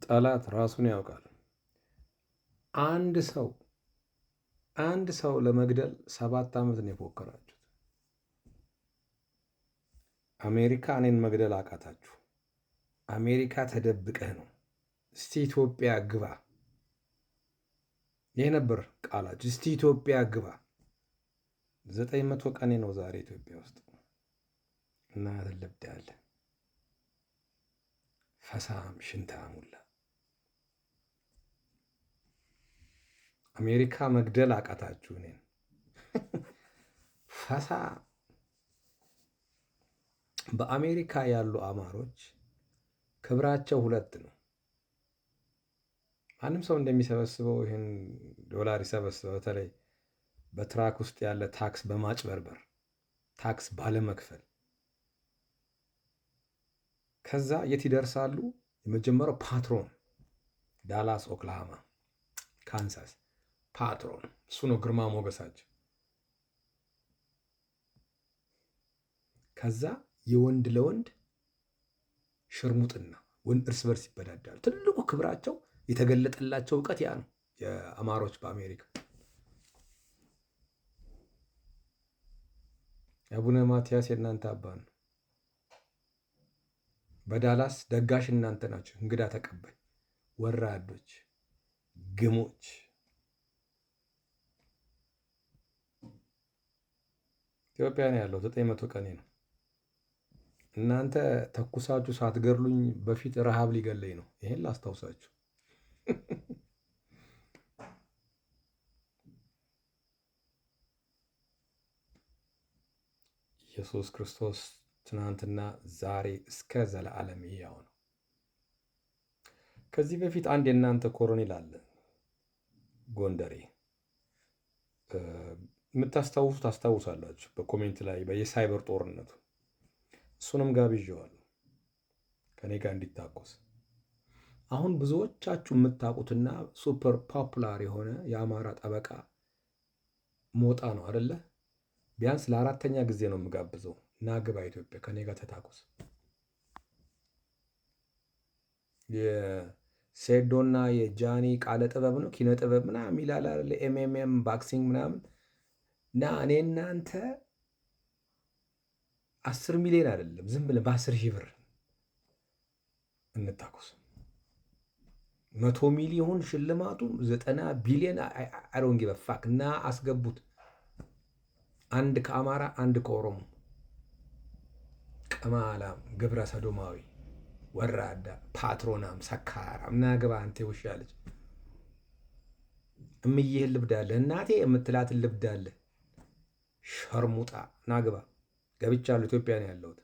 ጠላት ራሱን ያውቃል። አንድ ሰው ለመግደል 7 ዓመት ነው የፎከራችሁት። አሜሪካ እኔን መግደል አቃታችሁ። አሜሪካ ተደብቀህ ነው። እስቲ ኢትዮጵያ ግባ። ይህ ነበር ቃላችሁ። እስቲ ኢትዮጵያ ግባ። 900 ቀኔ ነው ዛሬ ኢትዮጵያ ውስጥ እና ትለብዳለህ። ፈሳም ሽንታሙላ አሜሪካ መግደል አቃታችሁ እኔን። ፈሳ በአሜሪካ ያሉ አማሮች ክብራቸው 2 ነው። ማንም ሰው እንደሚሰበስበው ይህን ዶላር ይሰበስበው። በተለይ በትራክ ውስጥ ያለ ታክስ በማጭበርበር ታክስ ባለመክፈል ከዛ የት ይደርሳሉ? የመጀመሪያው ፓትሮን ዳላስ፣ ኦክላሃማ፣ ካንሳስ ፓትሮን እሱ ነው ግርማ ሞገሳቸው። ከዛ የወንድ ለወንድ ሽርሙጥና እርስ በርስ ይበዳዳሉ። ትልቁ ክብራቸው የተገለጠላቸው እውቀት ያ ነው። የአማሮች በአሜሪካ አቡነ ማትያስ የእናንተ አባ ነው። በዳላስ ደጋሽ እናንተ ናቸው። እንግዳ ተቀባይ ወራዶች፣ ግሞች። ኢትዮጵያ ነው ያለው 900 ቀኔ ነው። እናንተ ተኩሳችሁ ሳትገድሉኝ በፊት ረሃብ ሊገለኝ ነው። ይሄን ላስታውሳችሁ። ኢየሱስ ክርስቶስ ትናንትና ዛሬ እስከ ዘለዓለም ሕያው ነው። ከዚህ በፊት አንድ የእናንተ ኮሎኔል አለ ጎንደሬ፣ የምታስታውሱ ታስታውሳላችሁ። በኮሜንት ላይ የሳይበር ጦርነቱ እሱንም ጋብዣዋለሁ ከኔ ጋር እንዲታኮስ። አሁን ብዙዎቻችሁ የምታውቁትና ሱፐር ፖፑላር የሆነ የአማራ ጠበቃ ሞጣ ነው አደለ? ቢያንስ ለ4ኛ ጊዜ ነው የምጋብዘው። ናግባ ኢትዮጵያ ከኔ ጋር ተታኮስ። የሴዶና የጃኒ ቃለ ጥበብ ነው ኪነ ጥበብ ምናምን ይላል አይደል? ኤምኤምኤም ባክሲንግ ምናምን እና እኔ እናንተ 10 ሚሊዮን አይደለም ዝም ብለን በ10,000 ብር እንታኮስ። 100 ሚሊዮን ሽልማቱ 90 ቢሊዮን አሮንጌ በፋክ እና አስገቡት። አንድ ከአማራ አንድ ከኦሮሞ ቀማላም ግብረ ሰዶማዊ ወራዳ ፓትሮናም ሰካራም ናግባ። አንተ ውሻ ልጅ እምይህን ልብዳለህ እናቴ የምትላትን ልብዳለህ። ሸርሙጣ ናግባ። ገብቻለሁ። ኢትዮጵያ ነው ያለሁት።